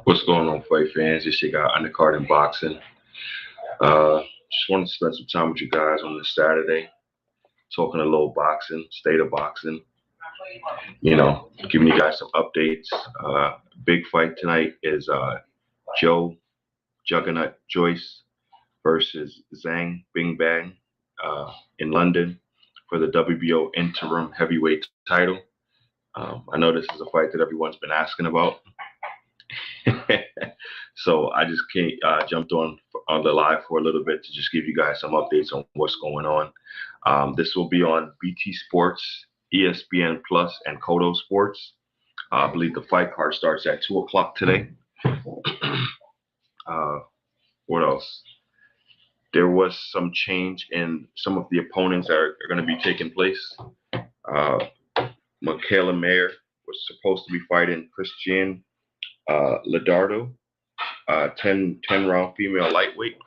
What's going on, fight fans? This shit got undercard in boxing. Just wanted to spend some time with you guys on this Saturday, talking a little boxing, state of boxing. Giving you guys some updates. Big fight tonight is Joe Juggernaut Joyce versus Zhang Bing Bang in London for the WBO interim heavyweight title. I know this is a fight that everyone's been asking about. So I just jumped on the live for a little bit to just give you guys some updates on what's going on. This will be on BT Sports, ESPN Plus, and Kodo Sports. I believe the fight card starts at 2 o'clock today. What else? There was some change in some of the opponents that are going to be taking place. Michaela Mayer was supposed to be fighting Christian Ladardo, 10-round female lightweight.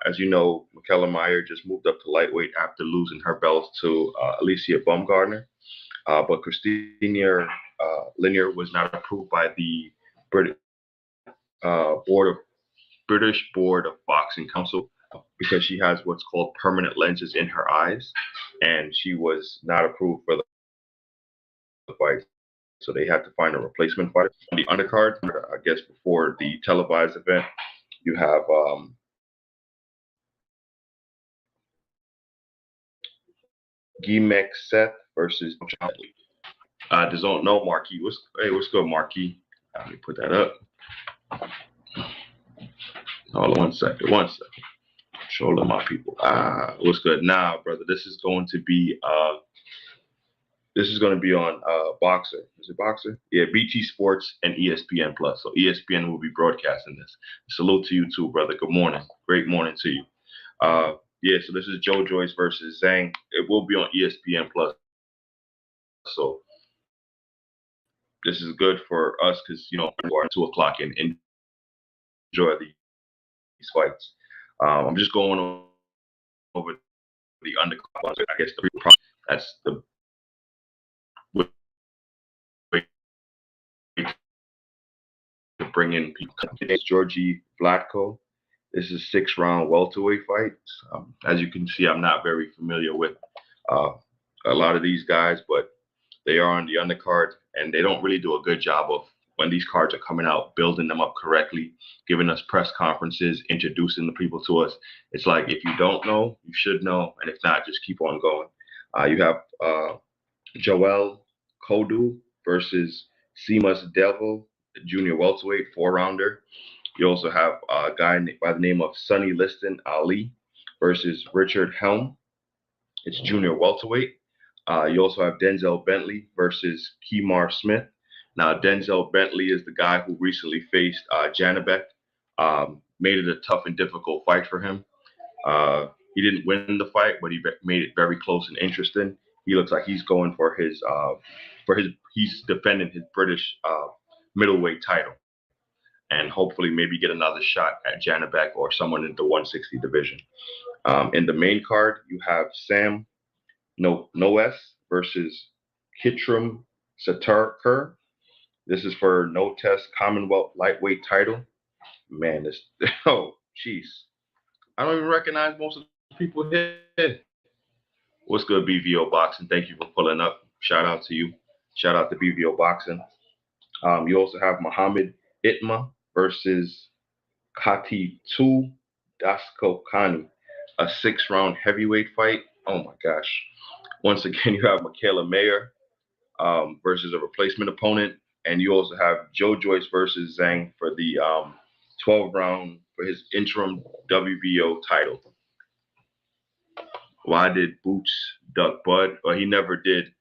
As you know, Michaela Mayer just moved up to lightweight after losing her belt to Alicia Baumgardner. But Christina Linear was not approved by the British Board of Boxing Council because she has what's called permanent lenses in her eyes, and she was not approved for the fight. So they had to find a replacement fighter. On the undercard, I guess before the televised event, you have Gimek Seth versus don't know Marquis. What's good, Marquis? Let me put that up. Hold on one second. Show them my people. What's good? Nah, brother. This is going to be on Boxer. Is it Boxer? Yeah, BT Sports and ESPN Plus. So ESPN will be broadcasting this. Salute to you too, brother. Good morning. Great morning to you. Yeah, so this is Joe Joyce versus Zhang. It will be on ESPN Plus. So this is good for us because we're at 2 o'clock and enjoy these fights. I'm just going over the undercard. I guess that's the way to bring in people. It's Georgie Vlatko. This is a 6-round welterweight fight. As you can see, I'm not very familiar with a lot of these guys, but they are on the undercard, and they don't really do a good job of, when these cards are coming out, building them up correctly, giving us press conferences, introducing the people to us. It's like, if you don't know, you should know, and if not, just keep on going. You have Joel Kodu versus Seamus Devil, the junior welterweight 4-rounder. You also have a guy by the name of Sonny Liston Ali versus Richard Helm. It's junior welterweight. You also have Denzel Bentley versus Kemar Smith. Now, Denzel Bentley is the guy who recently faced Janabek. Made it a tough and difficult fight for him. He didn't win the fight, but he made it very close and interesting. He looks like he's going he's defending his British middleweight title, and hopefully maybe get another shot at Janabek or someone in the 160 division. In the main card, you have Sam Noes versus Kitram Satarkur. This is for no test Commonwealth lightweight title. Man, this jeez. I don't even recognize most of the people here. What's good, BVO Boxing? Thank you for pulling up. Shout out to you. Shout out to BVO Boxing. You also have Muhammad Itma versus Kati Tu Dasko Kani, a 6-round heavyweight fight. Oh my gosh. Once again, you have Michaela Mayer versus a replacement opponent. And you also have Joe Joyce versus Zhang for the 12-round for his interim WBO title. Why did Boots duck Bud? Well, he never did.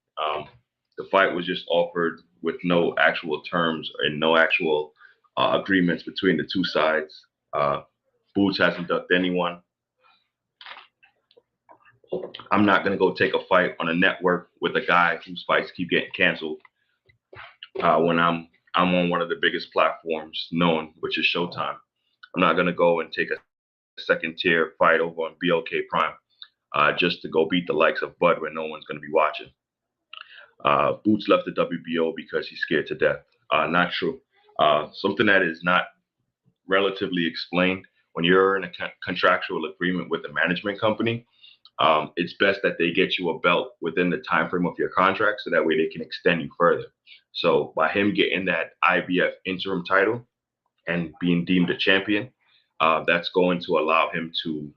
The fight was just offered with no actual terms and no actual agreements between the two sides. Boots hasn't ducked anyone. I'm not gonna go take a fight on a network with a guy whose fights keep getting canceled when I'm on one of the biggest platforms known, which is Showtime. I'm not gonna go and take a second-tier fight over on BLK Prime just to go beat the likes of Bud when no one's gonna be watching. Boots left the WBO because he's scared to death. Not true. Something that is not relatively explained when you're in a contractual agreement with a management company. It's best that they get you a belt within the time frame of your contract, so that way they can extend you further. So by him getting that IBF interim title and being deemed a champion, that's going to allow him to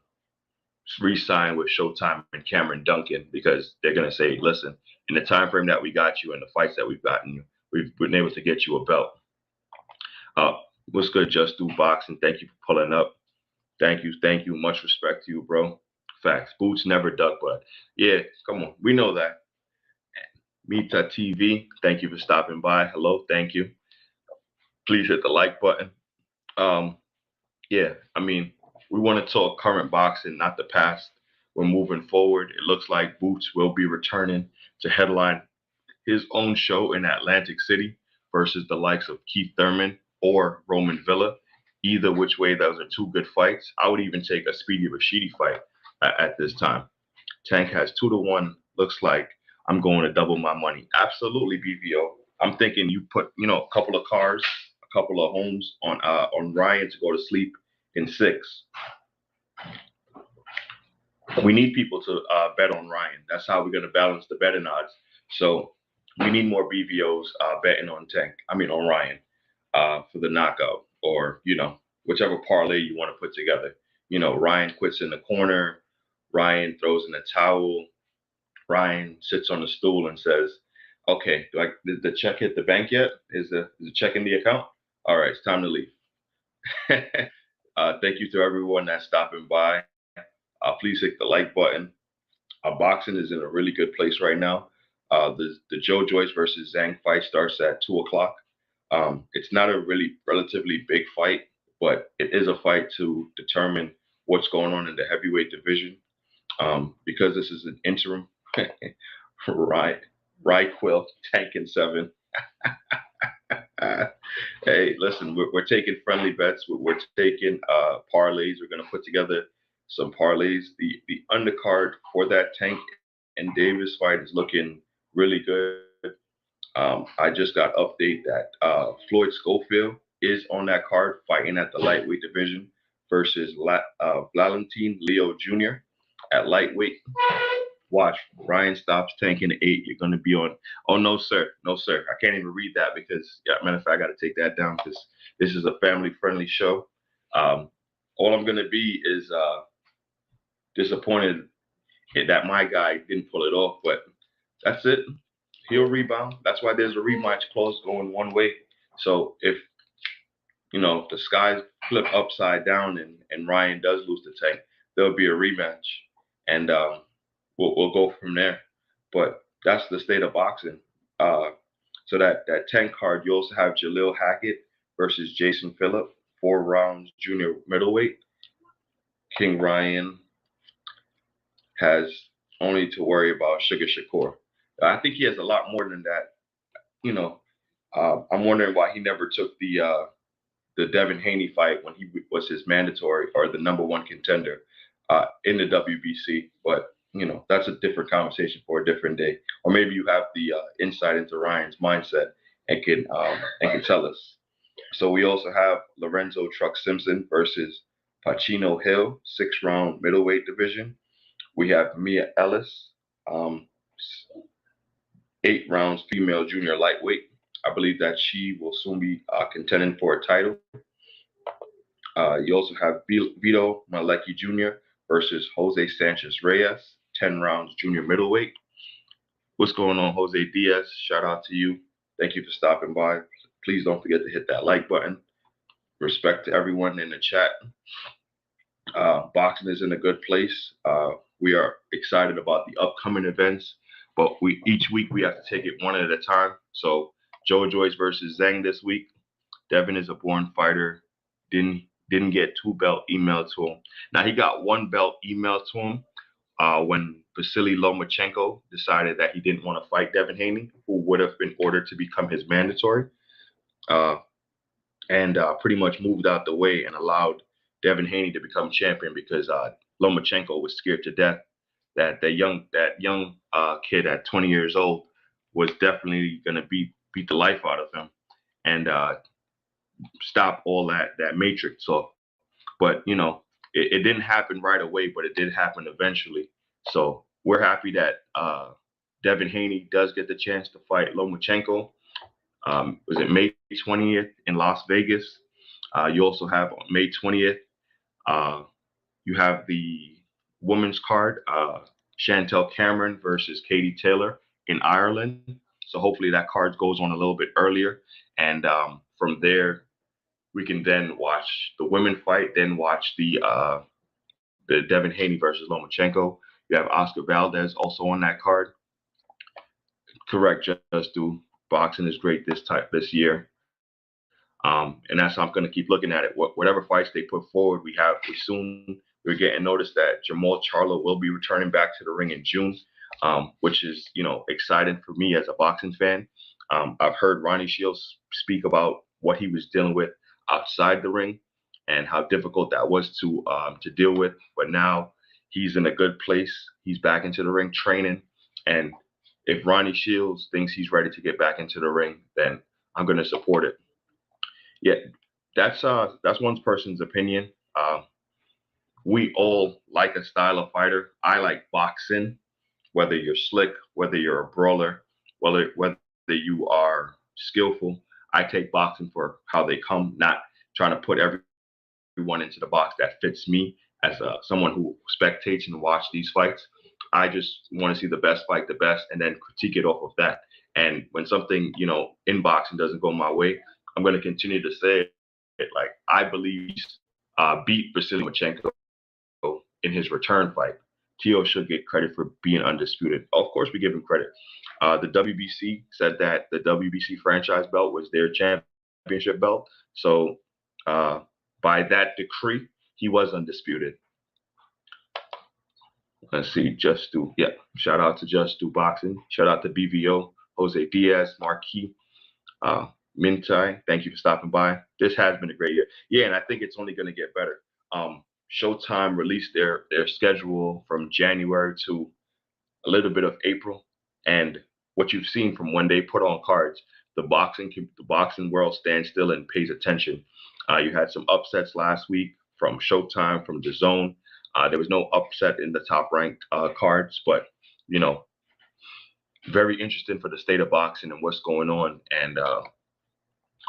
re-sign with Showtime and Cameron Duncan, because they're going to say, listen, in the time frame that we got you and the fights that we've gotten you, we've been able to get you a belt. Uh, what's good, Just Do Boxing? Thank you for pulling up. Thank you, thank you. Much respect to you, bro. Facts. Boots never duck, but yeah, come on. We know that. Mita TV, thank you for stopping by. Hello, thank you. Please hit the like button. Um, yeah, I mean, we want to talk current boxing, not the past. We're moving forward. It looks like Boots will be returning to headline his own show in Atlantic City versus the likes of Keith Thurman or Roman Villa. Either which way, those are two good fights. I would even take a Speedy Rashidi fight at this time. Tank has 2-1. Looks like I'm going to double my money. Absolutely, BVO. I'm thinking you put, a couple of cars, a couple of homes on Ryan to go to sleep in 6. We need people to bet on Ryan. That's how we're going to balance the betting odds. So we need more BVOs betting on on Ryan for the knockout, or whichever parlay you want to put together. Ryan quits in the corner. Ryan throws in the towel. Ryan sits on the stool and says, "Okay, did the check hit the bank yet? Is the check in the account? All right, it's time to leave." Thank you to everyone that's stopping by. Please hit the like button. Boxing is in a really good place right now. The Joe Joyce versus Zhang fight starts at 2 o'clock. It's not a relatively big fight, but it is a fight to determine what's going on in the heavyweight division. Because this is an interim, right Quill, Tank and 7. Hey, listen, we're taking friendly bets. We're taking parlays. We're going to put together some parlays. The undercard for that Tank and Davis fight is looking really good. I just got update that Floyd Schofield is on that card fighting at the lightweight division versus Valentin Leo Jr. at lightweight. Watch, Ryan stops tanking 8. You're going to be on. Oh, no, sir. No, sir. I can't even read that because, matter of fact, I got to take that down because this is a family-friendly show. All I'm going to be is disappointed that my guy didn't pull it off, but that's it. He'll rebound. That's why there's a rematch clause going one way. So if the skies flip upside down and Ryan does lose the Tank, there'll be a rematch, and we'll go from there. But that's the state of boxing. So that 10 card, you also have Jalil Hackett versus Jason Phillip, 4 rounds junior middleweight. King Ryan has only to worry about Sugar Shakur. I think he has a lot more than that. I'm wondering why he never took the Devin Haney fight when he was his mandatory or the number 1 contender in the WBC. But that's a different conversation for a different day. Or maybe you have the insight into Ryan's mindset and can tell us. So we also have Lorenzo Truck Simpson versus Pacino Hill, 6-round middleweight division. We have Mia Ellis, 8 rounds female junior lightweight. I believe that she will soon be contending for a title. You also have Vito Malecki Jr. versus Jose Sanchez Reyes, 10 rounds junior middleweight. What's going on, Jose Diaz? Shout out to you. Thank you for stopping by. Please don't forget to hit that like button. Respect to everyone in the chat. Boxing is in a good place. We are excited about the upcoming events, but each week we have to take it one at a time. So Joe Joyce versus Zhang this week. Devin is a born fighter. Didn't get 2 belt emailed to him. Now he got 1 belt emailed to him when Vasily Lomachenko decided that he didn't want to fight Devin Haney, who would have been ordered to become his mandatory, and pretty much moved out the way and allowed Devin Haney to become champion because Lomachenko was scared to death that young kid at 20 years old was definitely going to beat the life out of him. and stop all that matrix. So, but it didn't happen right away, but it did happen eventually. So we're happy that Devin Haney does get the chance to fight Lomachenko. Was it May 20th in Las Vegas? You also have on May 20th. Uh, you have the women's card, Chantel Cameron versus Katie Taylor in Ireland. So hopefully that card goes on a little bit earlier, and from there we can then watch the women fight, then watch the Devin Haney versus Lomachenko. You have Oscar Valdez also on that card. Correct, just do. Boxing is great this year. And that's how I'm going to keep looking at it. Whatever fights they put forward, we're getting notice that Jamal Charlo will be returning back to the ring in June, which is exciting for me as a boxing fan. I've heard Ronnie Shields speak about what he was dealing with outside the ring and how difficult that was to deal with. But now he's in a good place. He's back into the ring training, and if Ronnie Shields thinks he's ready to get back into the ring, then I'm going to support it. Yeah, that's one person's opinion. We all like a style of fighter. I like boxing, whether you're slick, whether you're a brawler, whether you are skillful. I take boxing for how they come, not trying to put everyone into the box that fits me as someone who spectates and watch these fights. I just want to see the best fight the best and then critique it off of that. And when something, in boxing doesn't go my way, I'm going to continue to say it. Like, I believe beat Vasily Lomachenko in his return fight. Tio should get credit for being undisputed. Of course, we give him credit. The WBC said that the WBC franchise belt was their championship belt. So by that decree, he was undisputed. Let's see, Just Do. Yeah, shout out to Just Do Boxing. Shout out to BVO, Jose Diaz, Marquis, Mintai. Thank you for stopping by. This has been a great year. Yeah, and I think it's only going to get better. Showtime released their schedule from January to a little bit of April, and what you've seen from when they put on cards, the boxing world stands still and pays attention. You had some upsets last week from Showtime, from the Zone. There was no upset in the top ranked cards, but very interesting for the state of boxing and what's going on. And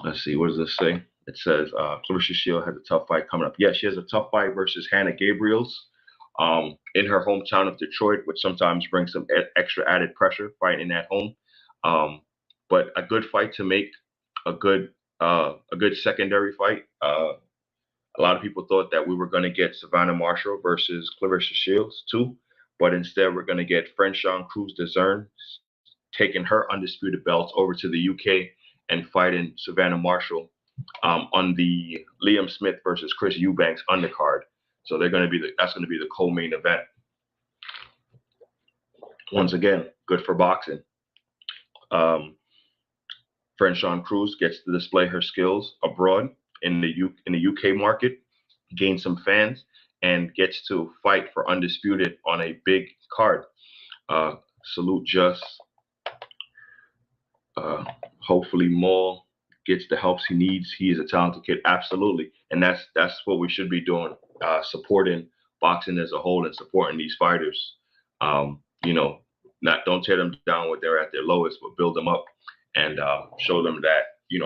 let's see, what does this say? It says Clarissa Shield has a tough fight coming up. Yeah, she has a tough fight versus Hannah Gabriels in her hometown of Detroit, which sometimes brings some extra added pressure fighting at home. But a good fight to make, a good secondary fight. A lot of people thought that we were going to get Savannah Marshall versus Clarissa Shields too, but instead we're going to get Franchon Cruz Dezern taking her undisputed belts over to the UK and fighting Savannah Marshall on the Liam Smith versus Chris Eubanks undercard. So that's going to be the co-main event. Once again, good for boxing. Franchon Cruz gets to display her skills abroad in the UK market, gain some fans, and gets to fight for undisputed on a big card. Salute Just. Hopefully Maul gets the help he needs. He is a talented kid, absolutely, and that's what we should be doing, supporting boxing as a whole and supporting these fighters. Don't tear them down when they're at their lowest, but build them up and show them that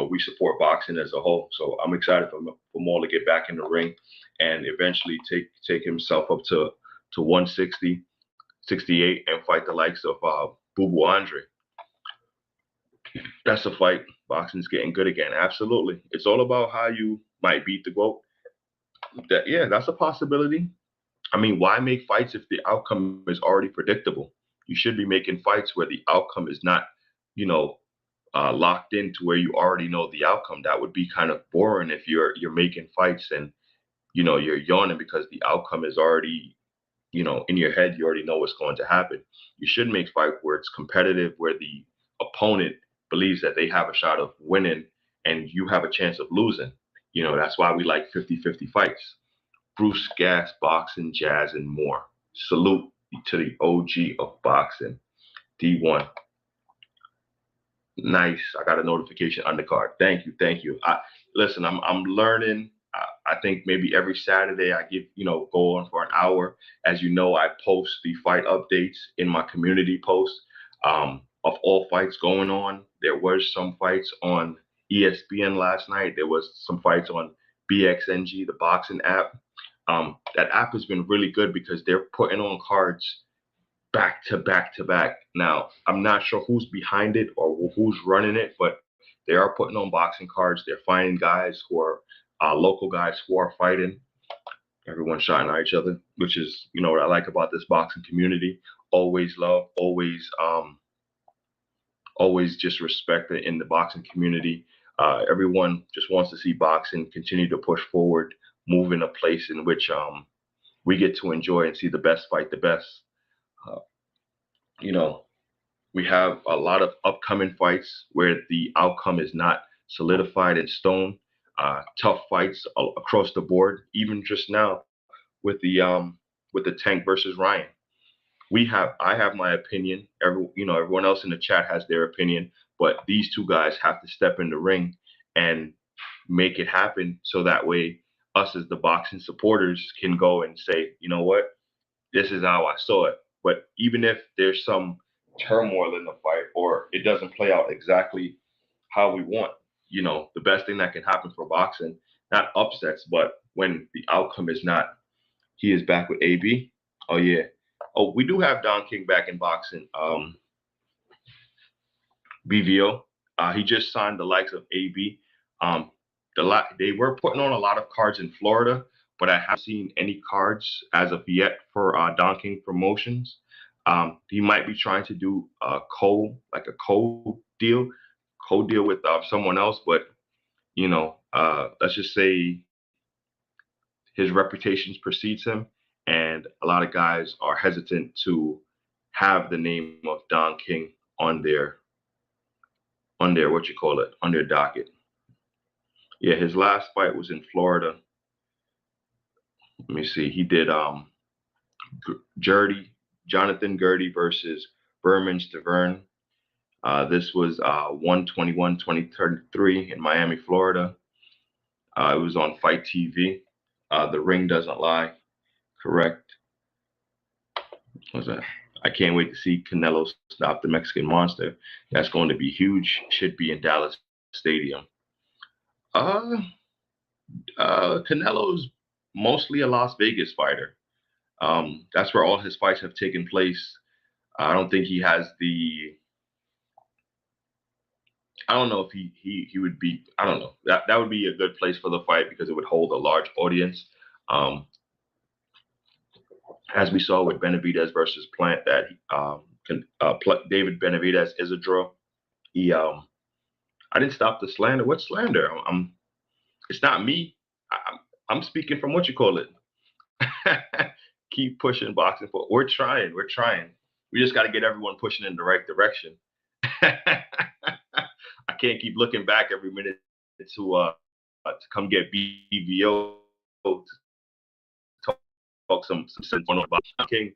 we support boxing as a whole. So I'm excited for Maul to get back in the ring and eventually take himself up to 160, 68 and fight the likes of Boo Boo Andre. That's a fight. Boxing's getting good again. Absolutely. It's all about how you might beat the GOAT. That's a possibility. I mean, why make fights if the outcome is already predictable? You should be making fights where the outcome is not, locked into where you already know the outcome. That would be kind of boring if you're making fights and you're yawning because the outcome is already in your head. You already know what's going to happen. You should make fight where it's competitive, where the opponent believes that they have a shot of winning and you have a chance of losing. That's why we like 50-50 fights. Bruce Gas, Boxing, Jazz, and more. Salute to the OG of boxing, D1. Nice. I got a notification undercard. Thank you. Thank you. Listen. I'm learning. I think maybe every Saturday I give go on for an hour. As you know, I post the fight updates in my community post of all fights going on. There was some fights on ESPN last night. There was some fights on BXNG, the boxing app. That app has been really good because they're putting on cards back to back to back. Now, I'm not sure who's behind it or who's running it, but they are putting on boxing cards. They're finding guys who are local guys who are fighting. Everyone's shouting at each other, which is, what I like about this boxing community. Always love, always just respect it in the boxing community. Everyone just wants to see boxing continue to push forward, move in a place in which we get to enjoy and see the best fight the best. Uh, you know, We have a lot of upcoming fights where the outcome is not solidified in stone. Tough fights across the board. Even just now with the Tank versus Ryan, I have my opinion. Everyone else in the chat has their opinion, but these two guys have to step in the ring and make it happen so that way us as the boxing supporters can go and say, you know what, this is how I saw it. But even if there's some turmoil in the fight or it doesn't play out exactly how we want, the best thing that can happen for boxing, not upsets, but when the outcome is not, he is back with AB. Oh yeah. Oh, we do have Don King back in boxing. BVO. He just signed the likes of AB. Um, they were putting on a lot of cards in Florida, but I haven't seen any cards as of yet for Don King Promotions. He might be trying to do a co deal with someone else, but let's just say his reputation precedes him, and a lot of guys are hesitant to have the name of Don King on their what you call it on their docket. Yeah, his last fight was in Florida. Let me see. He did Gertie Jonathan Gertie versus Berman Stavern. This was 121-2033 in Miami, Florida. It was on Fight TV. The Ring Doesn't Lie. Correct. What's that? I can't wait to see Canelo stop the Mexican Monster. That's going to be huge. Should be in Dallas Stadium. Uh, Canelo's mostly a Las Vegas fighter. That's where all his fights have taken place. I don't think he has the. I don't know if he would be. I don't know. That would be a good place for the fight because it would hold a large audience. Um, as we saw with Benavidez versus Plant, that David Benavidez is a draw. He I didn't stop the slander. What slander? It's not me. I'm speaking from what you call it. Keep pushing boxing for. We're trying. We're trying. We just got to get everyone pushing in the right direction. I can't keep looking back every minute to come get BVO to talk some sense about King.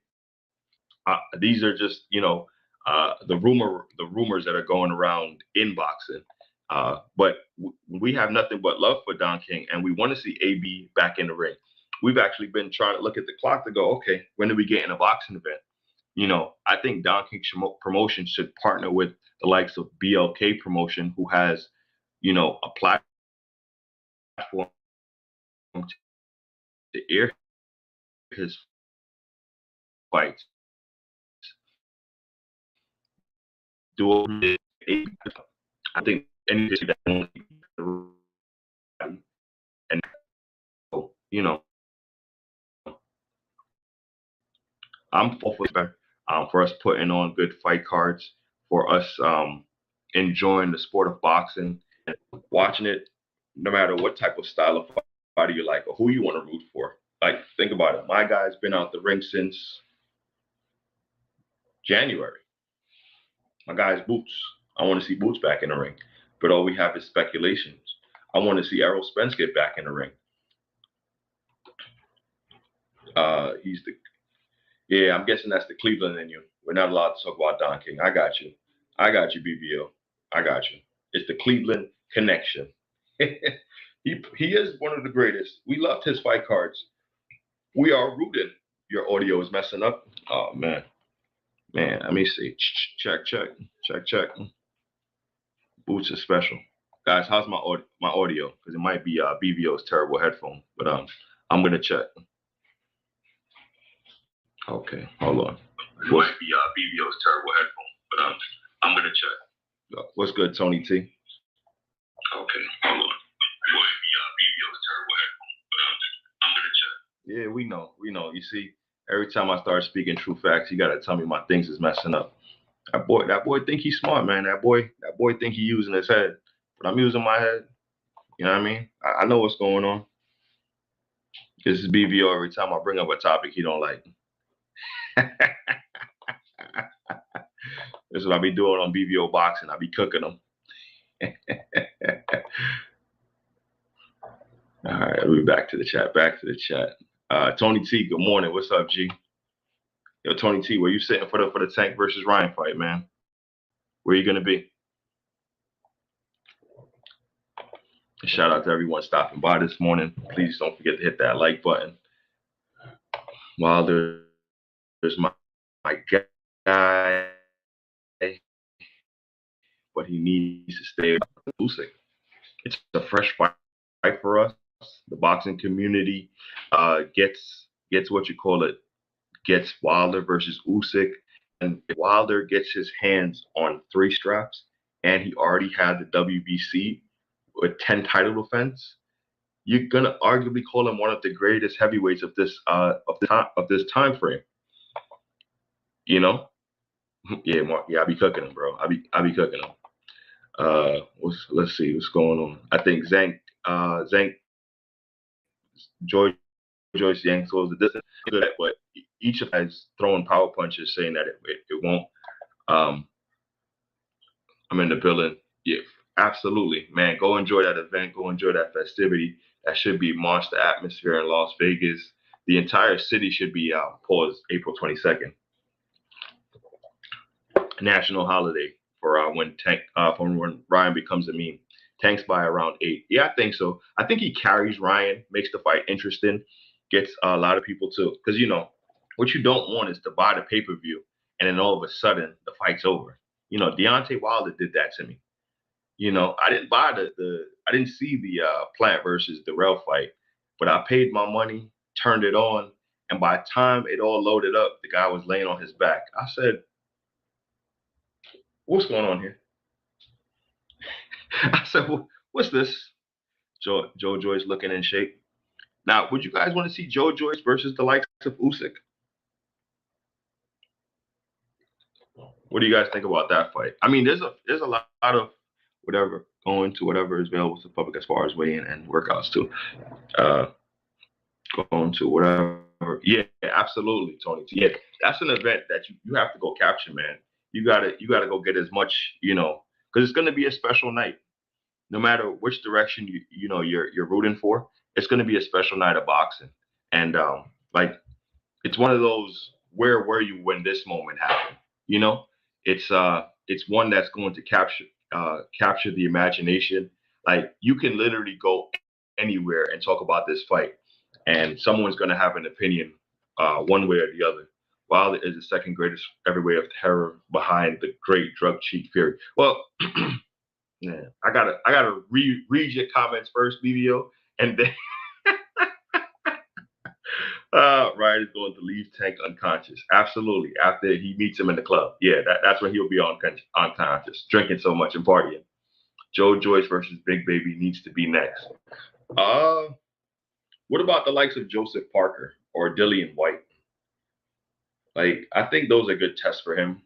These are just the rumors that are going around in boxing. But we have nothing but love for Don King, and we want to see AB back in the ring. We've actually been trying to look at the clock to go, okay, when do we get in a boxing event? I think Don King Promotion should partner with the likes of BLK Promotion, who has, a platform to air his fights. Do it. I think any that and I'm for us putting on good fight cards, for us enjoying the sport of boxing, and watching it, no matter what type of style of fighter you like or who you want to root for. Like, think about it. My guy's been out the ring since January. My guy's Boots. I want to see Boots back in the ring. But all we have is speculations. I want to see Errol Spence get back in the ring. He's the Yeah, I'm guessing that's the Cleveland in you. We're not allowed to talk about Don King. I got you, BBO. I got you. It's the Cleveland connection. He is one of the greatest. We loved his fight cards. We are rooted. Your audio is messing up. Oh man, man. Let me see. Check, check, check, check. Boots is special, guys. How's my audio? Because it might be BVO's terrible headphone, but I'm gonna check. Okay, hold on. It might be BVO's terrible headphone, but I'm gonna check. What's good, Tony T? Okay, hold on. It might be BVO's terrible headphone, but I'm gonna check. Yeah, we know, we know. You see, every time I start speaking true facts, you gotta tell me my things is messing up. That boy think he's smart, man. That boy think he using his head, but I'm using my head. You know what I mean? I know what's going on. This is BVO. Every time I bring up a topic he don't like. This is what I be doing on BVO boxing. I be cooking them. All right, we'll be back to the chat. Back to the chat. Tony T, good morning. What's up, G? Yo, Tony T, where you sitting for the Tank versus Ryan fight, man? Where you gonna be? Shout out to everyone stopping by this morning. Please don't forget to hit that like button. While there's my guy, but he needs to stay Usyk. It's a fresh fight for us. The boxing community gets what you call it, gets Wilder versus Usyk, and if Wilder gets his hands on 3 straps, and he already had the WBC with 10 title defense, you're gonna arguably call him one of the greatest heavyweights of this time frame. You know? Yeah, Mark, yeah, I be cooking him, bro. I be cooking him. Let's see what's going on. I think Zhang, Joyce, Yang slows the distance, but each of them is throwing power punches, saying that it won't. I'm in the building. Yeah, absolutely, man. Go enjoy that event. Go enjoy that festivity. That should be monster atmosphere in Las Vegas. The entire city should be paused April 22nd. National holiday for when Ryan becomes a meme. Tanks by around 8. Yeah, I think so. I think he carries Ryan, makes the fight interesting, gets a lot of people to, because what you don't want is to buy the pay-per-view and then all of a sudden the fight's over. Deontay Wilder did that to me. I didn't buy I didn't see the Plant versus Darrell fight, but I paid my money, turned it on, and by the time it all loaded up, the guy was laying on his back. I said, "What's going on here?" I said, "What's this?" Joe Joyce looking in shape. Now, would you guys want to see Joe Joyce versus the likes of Usyk? What do you guys think about that fight? I mean, there's a lot of whatever going to whatever is available to the public as far as weigh-in and workouts too. Going to whatever. Yeah, absolutely, Tony. Yeah, that's an event that you have to go capture, man. You gotta go get as much, because it's gonna be a special night. No matter which direction you're rooting for, it's gonna be a special night of boxing. And like it's one of those where were you when this moment happened? It's one that's going to capture the imagination. Like you can literally go anywhere and talk about this fight, and someone's going to have an opinion one way or the other. Wilder is the second greatest heavyweight of terror behind the great drug cheat Fury. Well, yeah, I gotta read your comments first, BBO, and then Ryan is going to leave Tank unconscious. Absolutely. After he meets him in the club. Yeah, that's when he'll be unconscious, drinking so much and partying. Joe Joyce versus Big Baby needs to be next. What about the likes of Joseph Parker or Dillian White? Like, I think those are good tests for him.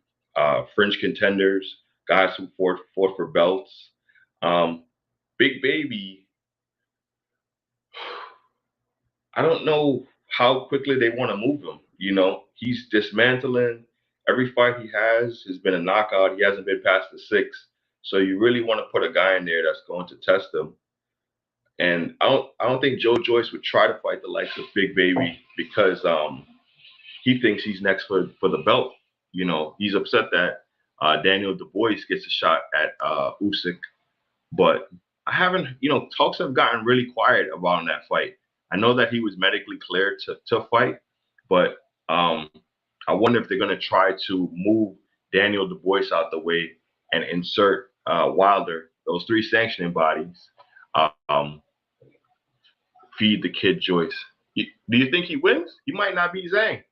Fringe contenders, guys who fought for belts. Big Baby, I don't know how quickly they want to move him. He's dismantling. Every fight he has been a knockout. He hasn't been past the 6. So you really want to put a guy in there that's going to test him. And I don't think Joe Joyce would try to fight the likes of Big Baby because he thinks he's next for the belt. He's upset that Daniel Du Bois gets a shot at Usyk, but I haven't, talks have gotten really quiet about that fight. I know that he was medically cleared to fight, but um, I wonder if they're going to try to move Daniel Du Bois out the way and insert Wilder, those three sanctioning bodies. Um, feed the kid Joyce. Do you think he wins? He might not be Zhang.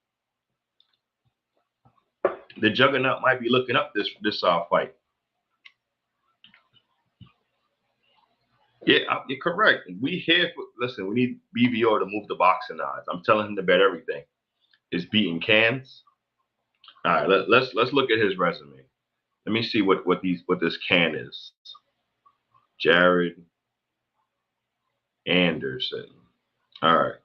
The juggernaut might be looking up this fight. Yeah, you're correct. We here for, listen. We need BVO to move the boxing odds. I'm telling him to bet everything. Is beating cans. All right, let's look at his resume. Let me see what this can is. Jared Anderson. All right.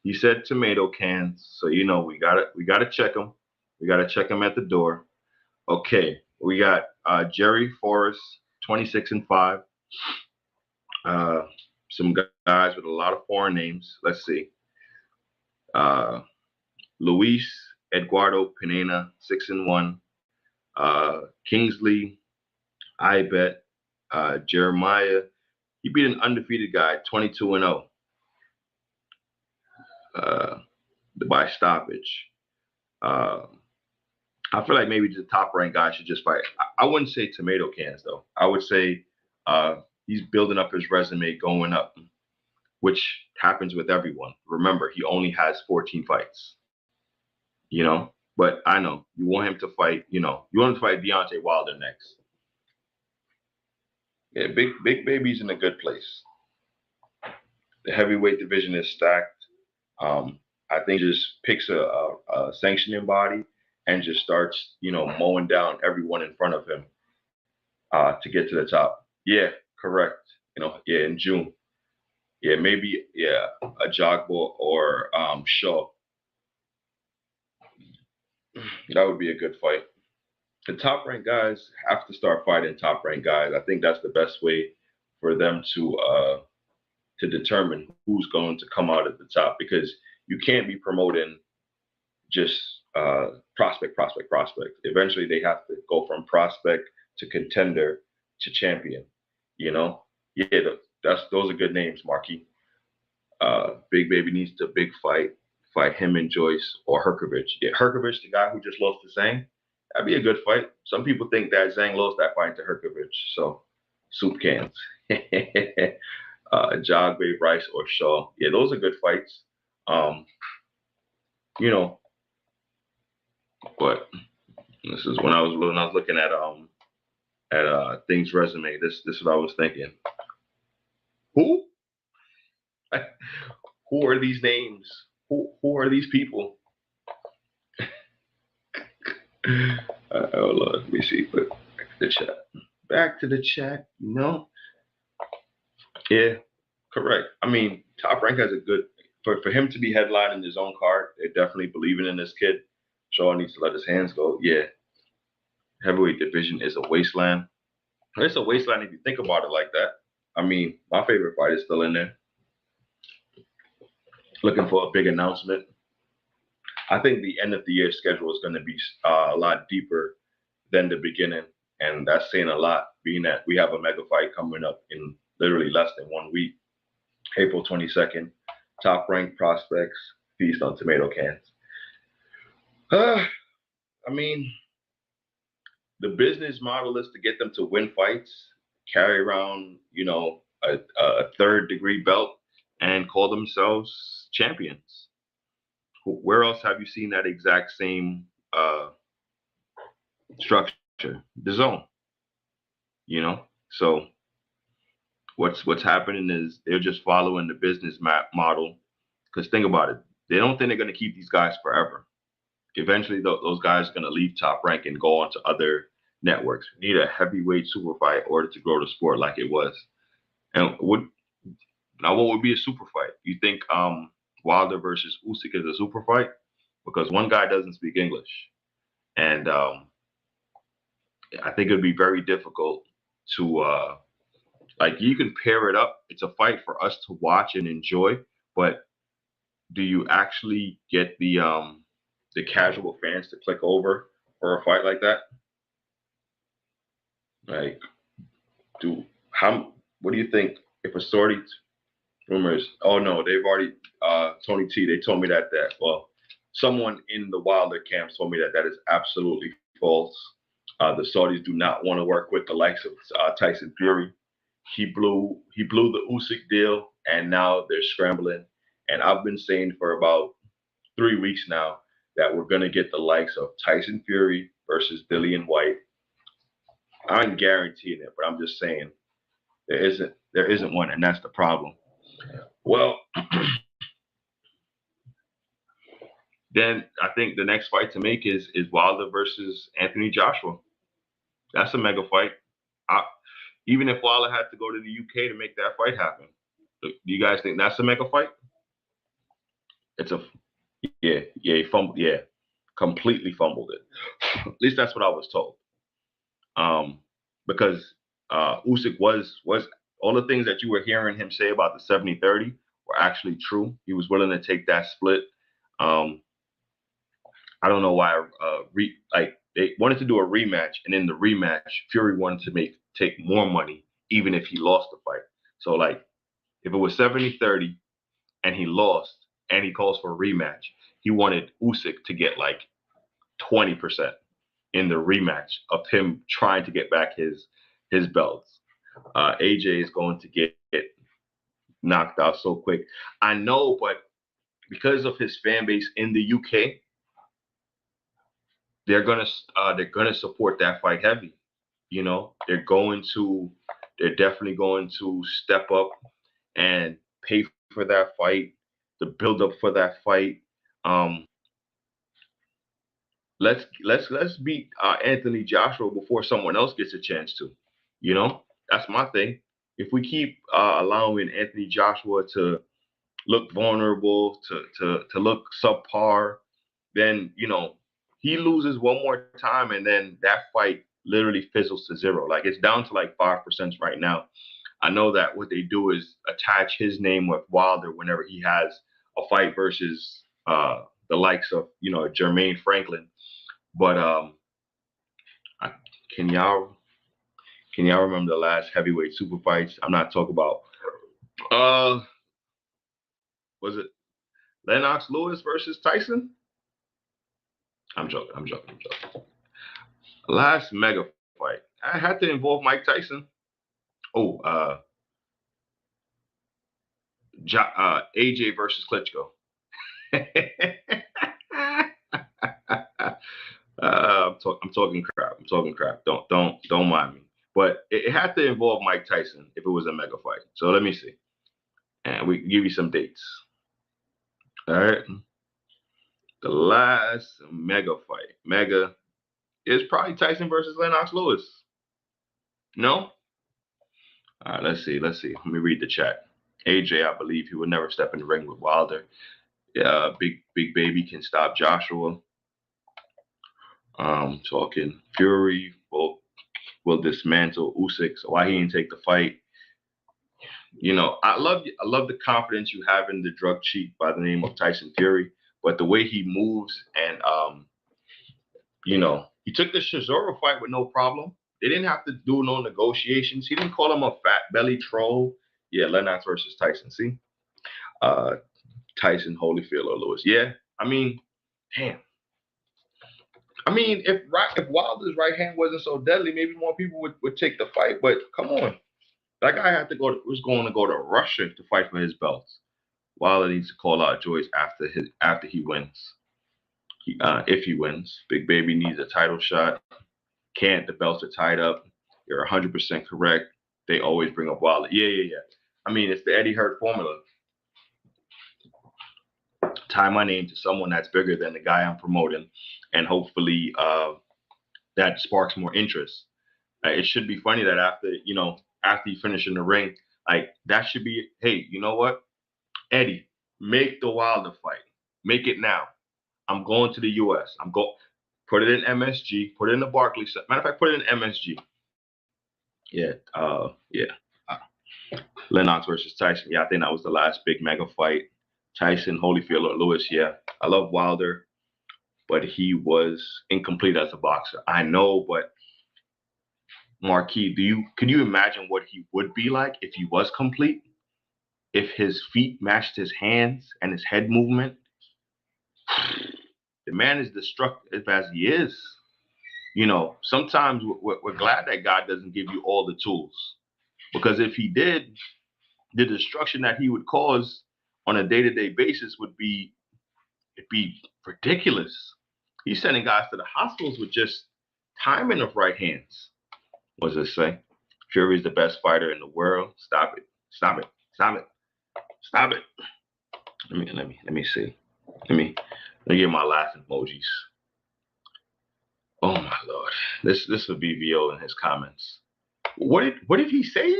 He said tomato cans, so we gotta check him. We gotta check him at the door. Okay, we got Jerry Forrest, 26-5. Uh, some guys with a lot of foreign names. Let's see. Uh, Luis Eduardo Pineda, 6-1. Kingsley, I bet. Jeremiah, he beat an undefeated guy, 22-0. By stoppage. I feel like maybe the top ranked guy should just fight. I wouldn't say tomato cans though. I would say he's building up his resume going up, which happens with everyone. Remember, he only has 14 fights. But I know you want him to fight. You want him to fight Deontay Wilder next. Yeah, big baby's in a good place. The heavyweight division is stacked. I think just picks a sanctioning body and just starts, mowing down everyone in front of him to get to the top. Yeah, correct. Yeah, in June. Yeah, maybe, yeah, a Jogbo or Shaw. That would be a good fight. The top ranked guys have to start fighting top ranked guys. I think that's the best way for them to determine who's going to come out at the top because you can't be promoting just prospect. Eventually, they have to go from prospect to contender to champion. Yeah, those are good names, Marky. Big Baby needs to big fight him and Joyce or Herkovich. Yeah, Herkovich, the guy who just lost to Zhang, that'd be a good fight. Some people think that Zhang lost that fight to Herkovich, so soup cans. Jogbe, Rice, or Shaw. Yeah, those are good fights. You know, but this is when I was looking at things resume. This is what I was thinking. Who? Who are these names? Who are these people? Hold on, let me see. But back to the chat. Back to the chat. Yeah, correct. I mean, Top Rank has a good for him to be headlining his own card. They're definitely believing in this kid. Shaw needs to let his hands go. Yeah, heavyweight division is a wasteland. It's a wasteland if you think about it like that. I mean, my favorite fight is still in there. Looking for a big announcement. I think the end of the year schedule is going to be a lot deeper than the beginning, and that's saying a lot, being that we have a mega fight coming up in literally less than 1 week, April 22nd. Top ranked prospects feast on tomato cans. I mean, the business model is to get them to win fights, carry around, a third degree belt, and call themselves champions. Where else have you seen that exact same structure? The zone. So what's happening is they're just following the business model. Because think about it, they don't think they're going to keep these guys forever. Eventually, those guys are going to leave Top Rank and go on to other networks. We need a heavyweight super fight in order to grow the sport like it was. And what would be a super fight? You think Wilder versus Usyk is a super fight? Because one guy doesn't speak English, and I think it would be very difficult to you can pair it up. It's a fight for us to watch and enjoy, but do you actually get the casual fans to click over for a fight like that? Like, do how? What do you think if a story rumors? Oh no, they've already. Tony T. They told me that. Well, someone in the Wilder camp told me that that is absolutely false. The Saudis do not want to work with the likes of Tyson Fury. He blew the Usyk deal, and now they're scrambling. And I've been saying for about 3 weeks now that we're gonna get the likes of Tyson Fury versus Dillian White. I'm guaranteeing it, but I'm just saying there isn't one, and that's the problem. Well, then I think the next fight to make is Wilder versus Anthony Joshua. That's a mega fight. I, even if Wilder had to go to the UK to make that fight happen, do you guys think that's a mega fight? It's a yeah, he fumbled, yeah, completely fumbled it. At least that's what I was told. Um, because Usyk was all the things that you were hearing him say about the 70-30 were actually true. He was willing to take that split. Um, I don't know why. Like they wanted to do a rematch, and in the rematch, Fury wanted to take more money, even if he lost the fight. So like, if it was 70-30 and he lost, and he calls for a rematch, he wanted Usyk to get like 20% in the rematch of him trying to get back his belts. AJ is going to get knocked out so quick. I know, but because of his fan base in the UK, they're gonna support that fight heavy. You know, they're definitely going to step up and pay for that fight, the build up for that fight. Um, let's beat Anthony Joshua before someone else gets a chance to. You know, that's my thing. If we keep allowing Anthony Joshua to look vulnerable, to look subpar, then he loses one more time, and then that fight literally fizzles to zero. Like it's down to like 5% right now. I know that what they do is attach his name with Wilder whenever he has a fight versus the likes of Jermaine Franklin. But I, can y'all remember the last heavyweight super fights? I'm not talking about was it Lennox Lewis versus Tyson? I'm joking. I'm joking. I'm joking. Last mega fight. I had to involve Mike Tyson. Oh, AJ versus Klitschko. I'm talking crap. I'm talking crap. Don't mind me. But it had to involve Mike Tyson if it was a mega fight. So let me see, and we can give you some dates. All right, the last mega fight, mega is probably Tyson versus Lennox Lewis. No. All right, let's see. Let's see. Let me read the chat. AJ, I believe he would never step in the ring with Wilder. Big baby can stop Joshua. Talking Fury will dismantle Usyk. So why he didn't take the fight? I love the confidence you have in the drug cheat by the name of Tyson Fury, but the way he moves and he took the Chisora fight with no problem. They didn't have to do no negotiations. He didn't call him a fat belly troll. Yeah, Lennox versus Tyson. See, uh, Tyson, Holyfield, or Lewis. Yeah, I mean, damn. I mean, if Wilder's right hand wasn't so deadly, maybe more people would take the fight. But come on, that guy was going to go to Russia to fight for his belts. Wilder needs to call out Joyce after he wins. If he wins, Big Baby needs a title shot. Can't. The belts are tied up. You're 100% correct. They always bring up Wilder. Yeah. I mean, it's the Eddie Hurt formula. Tie my name to someone that's bigger than the guy I'm promoting, and hopefully that sparks more interest. It should be funny that after you finish in the ring, like that should be, hey, you know what, Eddie, make the Wilder fight, make it now. I'm going to the U.S. Put it in MSG, put it in the Barclays. Matter of fact, put it in MSG. Yeah. Uh, Lennox versus Tyson. Yeah, I think that was the last big mega fight. Tyson, Holyfield, or Lewis. Yeah, I love Wilder, but he was incomplete as a boxer. I know, but Marquis, can you imagine what he would be like if he was complete? If his feet matched his hands and his head movement? The man is destructive as he is. Sometimes we're glad that God doesn't give you all the tools, because if he did, the destruction that he would cause on a day-to-day basis it'd be ridiculous. He's sending guys to the hospitals with just timing of right hands. What does it say? Fury's the best fighter in the world. Stop it. Stop it. Stop it. Stop it. Let me see. Let me get my laughing emojis. Oh my lord. This would be VO in his comments. What did he say?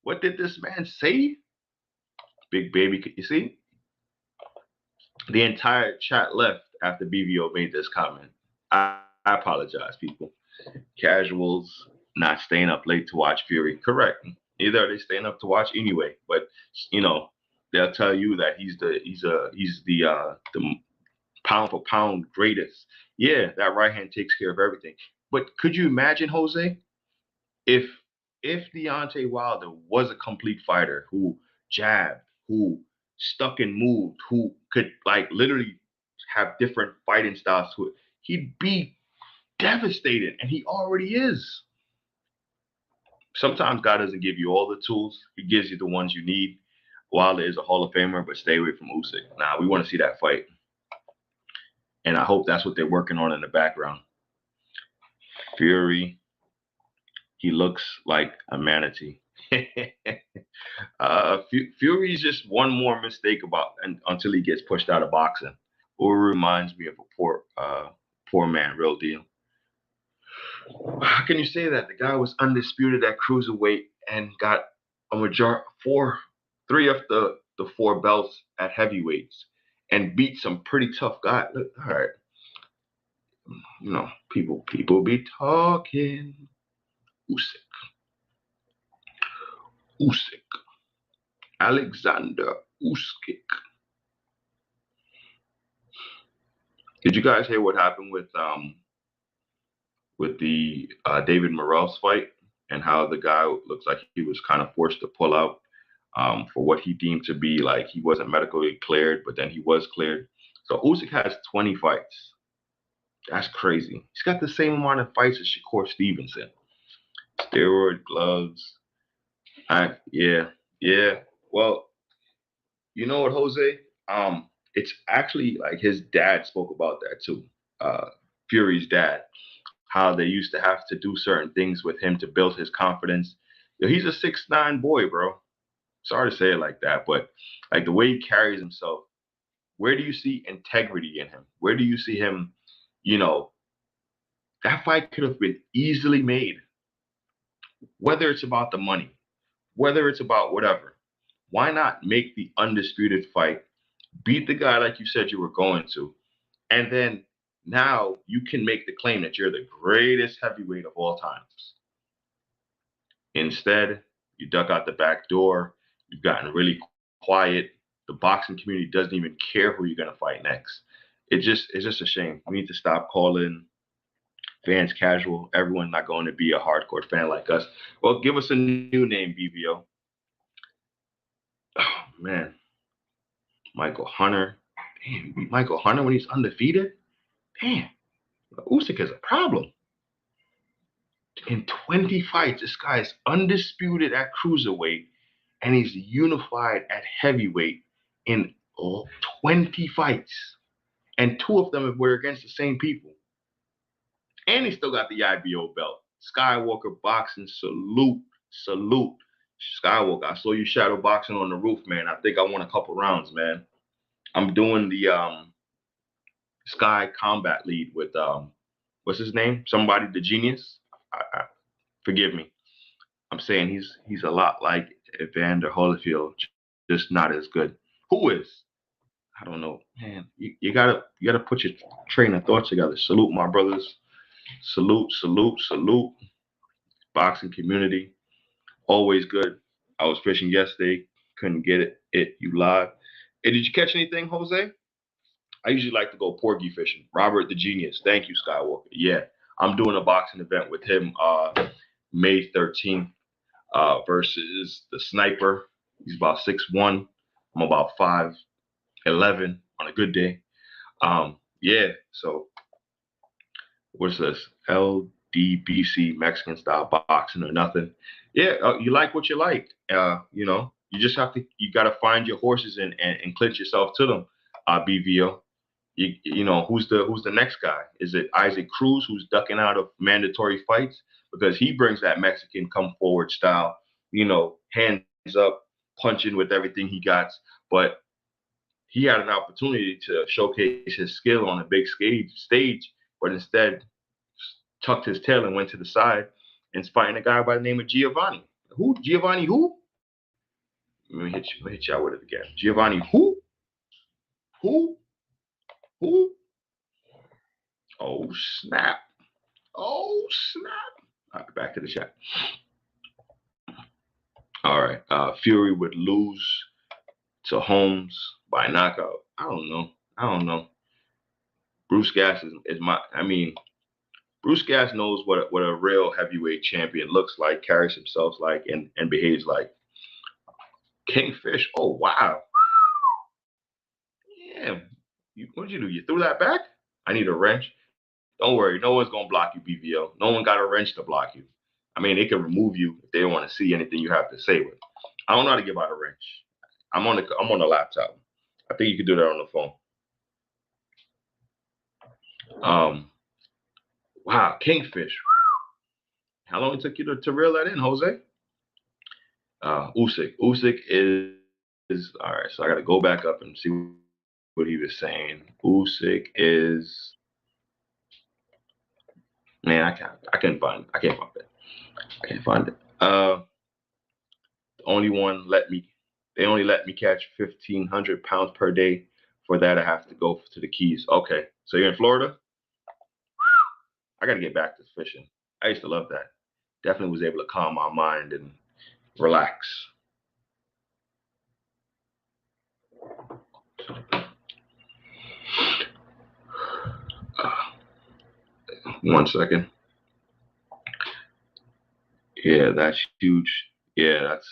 What did this man say? Big baby, you see? The entire chat left after BVO made this comment. I apologize, people. Casuals not staying up late to watch Fury. Correct. Either are they staying up to watch anyway, but you know, they'll tell you that he's the pound for pound greatest. Yeah, that right hand takes care of everything. But could you imagine, Jose, if Deontay Wilder was a complete fighter who jabbed, who stuck and moved, who could like literally have different fighting styles to it, he'd be devastated, and he already is. Sometimes God doesn't give you all the tools; He gives you the ones you need. Wilder is a Hall of Famer, but stay away from Usyk. Nah, we want to see that fight, and I hope that's what they're working on in the background. Fury, he looks like a manatee. Fury's just one more mistake until he gets pushed out of boxing. Or reminds me of a poor man, real deal. How can you say that? The guy was undisputed at cruiserweight and got three of the four belts at heavyweights and beat some pretty tough guys. Look, all right, people be talking. Usyk, Alexander Usyk. Did you guys hear what happened with the David Morales fight, and how the guy looks like he was kind of forced to pull out for what he deemed to be like he wasn't medically cleared, but then he was cleared. So Usyk has 20 fights. That's crazy. He's got the same amount of fights as Shakur Stevenson. Steroid gloves. Yeah. Well, you know what, Jose? It's actually like his dad spoke about that too. Fury's dad, how they used to have to do certain things with him to build his confidence. He's a 6'9" boy, bro. Sorry to say it like that, but like the way he carries himself, where do you see integrity in him? Where do you see him? That fight could have been easily made, whether it's about the money, whether it's about whatever. Why not make the undisputed fight, beat the guy like you said you were going to, and then now you can make the claim that you're the greatest heavyweight of all times. Instead, you duck out the back door. You've gotten really quiet. The boxing community doesn't even care who you're going to fight next. It's just a shame. We need to stop calling fans casual. Everyone's not going to be a hardcore fan like us. Well, give us a new name, BVO. Oh, man. Michael Hunter. Damn, Michael Hunter when he's undefeated? Damn. Usyk is a problem. In 20 fights, this guy is undisputed at cruiserweight, and he's unified at heavyweight in 20 fights. And 2 of them were against the same people. And he still got the IBO belt. Skywalker boxing, salute. Skywalker, I saw you shadow boxing on the roof, man. I think I won a couple rounds, man. I'm doing the Sky Combat Lead with what's his name? Somebody the genius. Forgive me. I'm saying he's a lot like Evander Holyfield, just not as good. Who is? I don't know, man. You gotta put your train of thoughts together. Salute my brothers. Salute. Boxing community, always good. I was fishing yesterday, couldn't get you live. Hey, did you catch anything, Jose? I usually like to go porgy fishing. Robert the Genius. Thank you, Skywalker. Yeah, I'm doing a boxing event with him May 13th versus the Sniper. He's about 6'1". I'm about 5'11" on a good day. Yeah, so what's this? LDBC, Mexican style boxing or nothing. Yeah, you like what you like. You just you got to find your horses and clinch yourself to them. BVO. Who's the next guy? Is it Isaac Cruz who's ducking out of mandatory fights because he brings that Mexican come forward style, hands up, punching with everything he got. But he had an opportunity to showcase his skill on a big stage, but instead tucked his tail and went to the side and is fighting a guy by the name of Giovanni. Who? Giovanni who? Let me hit y'all with it again. Giovanni who? Who? Who? Oh snap. Oh snap. All right, back to the chat. All right. Fury would lose to Holmes by knockout. I don't know. Bruce Gas is my. I mean, Bruce Gas knows what a real heavyweight champion looks like, carries himself like, and behaves like. Kingfish. Oh wow. Yeah. What'd you do? You threw that back? I need a wrench. Don't worry. No one's gonna block you, BVO. No one got a wrench to block you. I mean, they can remove you if they don't want to see anything you have to say with. I don't know how to give out a wrench. I'm on the laptop. I think you can do that on the phone. Wow, Kingfish. How long it took you to reel that in, Jose? Usyk. Usyk is all right. So I got to go back up and see what he was saying. Usyk is, man. I can't find it. I can't find it. The only one they only let me catch 1,500 pounds per day. For that, I have to go to the Keys. Okay, so you're in Florida. I got to get back to fishing. I used to love that. Definitely was able to calm my mind and relax. One second. Yeah, that's huge. Yeah, that's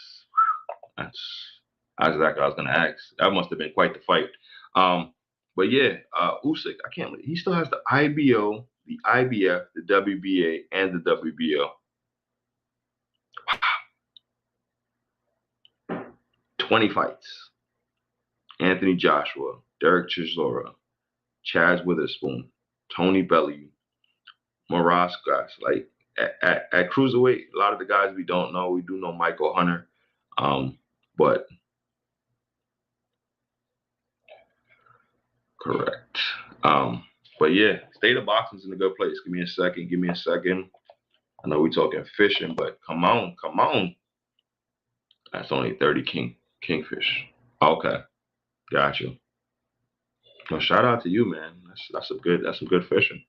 exactly what I was gonna ask. That must have been quite the fight. But yeah, Usyk, I can't believe he still has the IBO, the IBF, the WBA, and the WBO. 20 fights. Anthony Joshua, Derek Chisora, Chaz Witherspoon, Tony Bellew, Maras guys. Like at cruiserweight, a lot of the guys we don't know. We do know Michael Hunter, but correct. But yeah, state of boxing's in a good place. Give me a second. I know we're talking fishing, but come on. That's only 30 kingfish. Okay, gotcha. Well, shout out to you, man. That's some good fishing.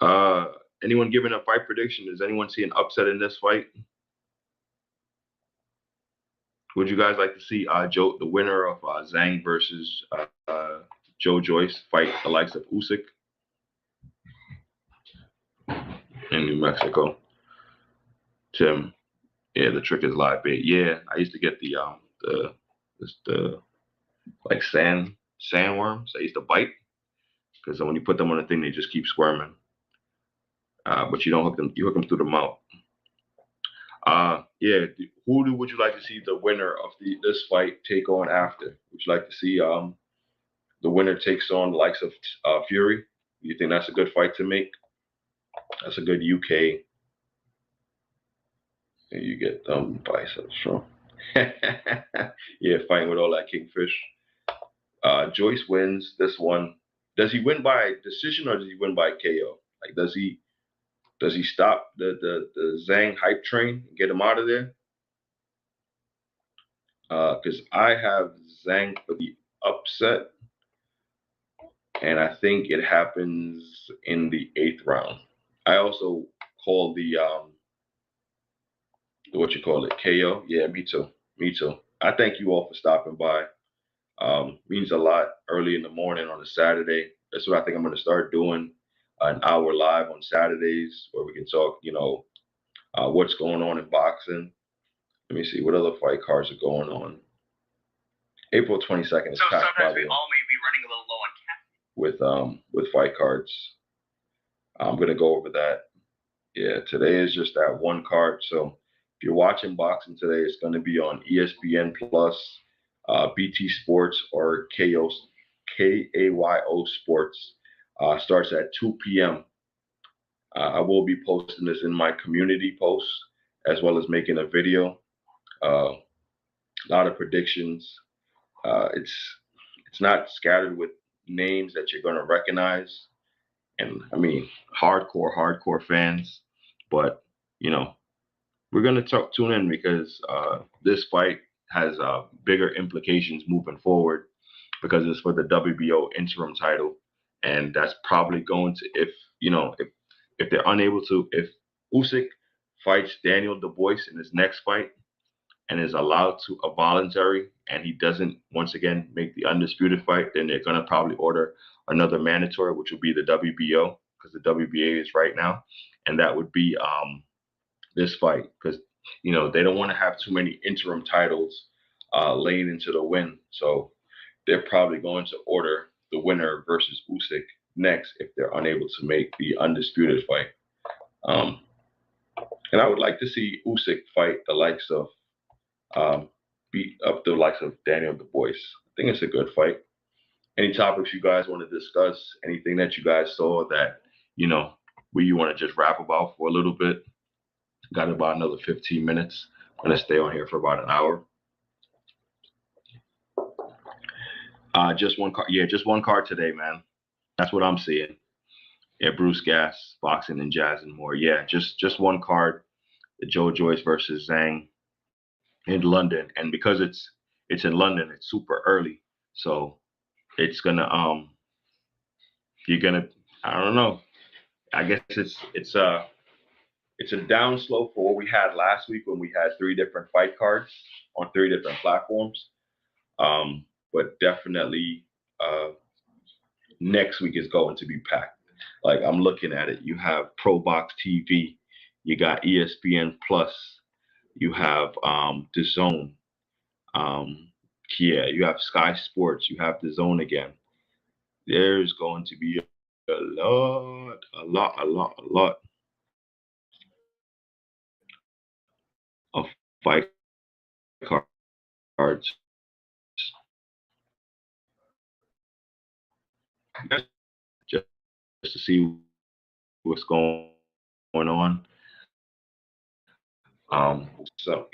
Uh, anyone giving a fight prediction? Does anyone see an upset in this fight? Would you guys like to see the winner of Zhang versus Joyce fight the likes of Usyk in New Mexico? Tim, yeah, the trick is live bait. Yeah, I used to get the like sandworms. I used to bite because when you put them on a thing, they just keep squirming. But you don't hook them. You hook them through the mouth. Yeah. Would you like to see the winner of this fight take on after? Would you like to see the winner takes on the likes of Fury? You think that's a good fight to make? That's a good UK. And you get biceps from. Yeah, fighting with all that kingfish. Joyce wins this one. Does he win by decision or does he win by KO? Like, does he stop the Zhang hype train and get him out of there? Because I have Zhang for the upset, and I think it happens in the 8th round. I also call the what you call it, KO. Yeah, me too. I thank you all for stopping by. Means a lot early in the morning on a Saturday. That's what I think I'm going to start doing. an hour live on Saturdays where we can talk, what's going on in boxing. Let me see what other fight cards are going on. April 22nd is So packed sometimes we all may be running a little low on caffeine. with fight cards. I'm gonna go over that. Yeah, today is just that one card. So if you're watching boxing today, it's gonna be on ESPN Plus, BT Sports, or KAYO Sports. Starts at 2 p.m. I will be posting this in my community post as well as making a video. A lot of predictions. It's not scattered with names that you're gonna recognize, and I mean hardcore fans. But you know, we're gonna tune in because this fight has bigger implications moving forward because it's for the WBO interim title, and that's probably going to if they're unable to if Usyk fights Daniel Dubois in his next fight and is allowed to a voluntary and he doesn't once again make the undisputed fight, then they're gonna probably order another mandatory, which would be the WBO because the WBA is right now, and that would be this fight because they don't want to have too many interim titles laying into the wind, so they're probably going to order the winner versus Usyk next if they're unable to make the undisputed fight. Um, and I would like to see Usyk fight the likes of beat up the likes of Daniel Dubois. I think it's a good fight. Any topics you guys want to discuss? Anything that you guys saw that we you want to just rap about for a little bit? Got about another 15 minutes. I'm gonna stay on here for about an hour. Just one card. Yeah, just one card today, man. That's what I'm seeing. Yeah, Bruce Gas, boxing and jazz and more. Yeah, just one card. The Joyce versus Zhang in London, and because it's in London, it's super early, so it's gonna you're gonna I don't know. I guess it's a down slope for what we had last week when we had 3 different fight cards on 3 different platforms. But definitely next week is going to be packed. Like I'm looking at it, you have Pro Box TV, you got ESPN Plus, you have the Zone, yeah, you have Sky Sports, you have the Zone again. There's going to be a lot of fight cards. Just to see what's going on. So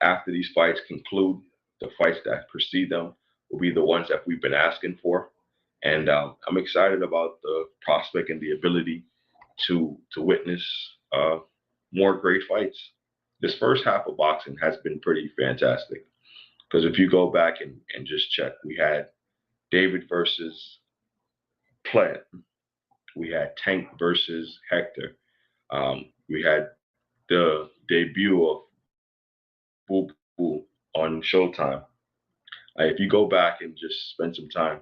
after these fights conclude, the fights that precede them will be the ones that we've been asking for, and I'm excited about the prospect and the ability to witness more great fights. This first half of boxing has been pretty fantastic because if you go back and just check, we had David versus Plant, we had Tank versus Hector, we had the debut of Boo Boo on Showtime. If you go back and just spend some time,